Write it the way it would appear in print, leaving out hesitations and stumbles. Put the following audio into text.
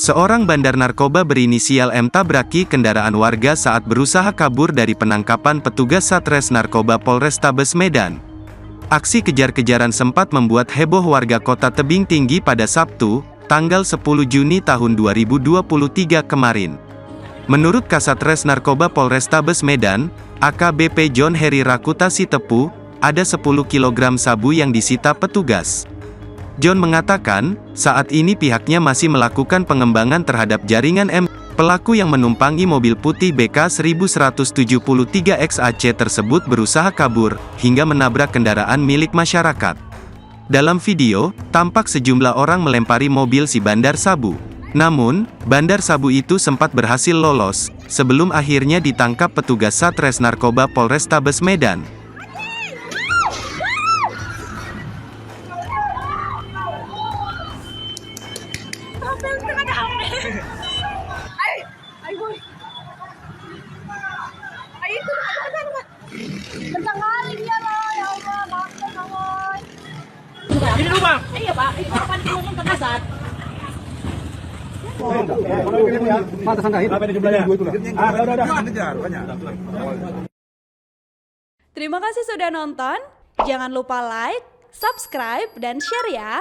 Seorang bandar narkoba berinisial M tabraki kendaraan warga saat berusaha kabur dari penangkapan petugas Satres Narkoba Polrestabes Medan. Aksi kejar-kejaran sempat membuat heboh warga Kota Tebing Tinggi pada Sabtu, tanggal 10 Juni tahun 2023 kemarin. Menurut Kasatres Narkoba Polrestabes Medan, AKBP John Heri Rakuta Sitepu, ada 10 kg sabu yang disita petugas. John mengatakan, saat ini pihaknya masih melakukan pengembangan terhadap jaringan M. Pelaku yang menumpangi mobil putih BK 1173 XAC tersebut berusaha kabur, hingga menabrak kendaraan milik masyarakat. Dalam video, tampak sejumlah orang melempari mobil si bandar sabu. Namun, bandar sabu itu sempat berhasil lolos, sebelum akhirnya ditangkap petugas Satres Narkoba Polrestabes Medan. Ini dulu bang. Iya pak, itu kapan diumum ke kasat? Terima kasih sudah nonton. Jangan lupa like, subscribe, dan share ya.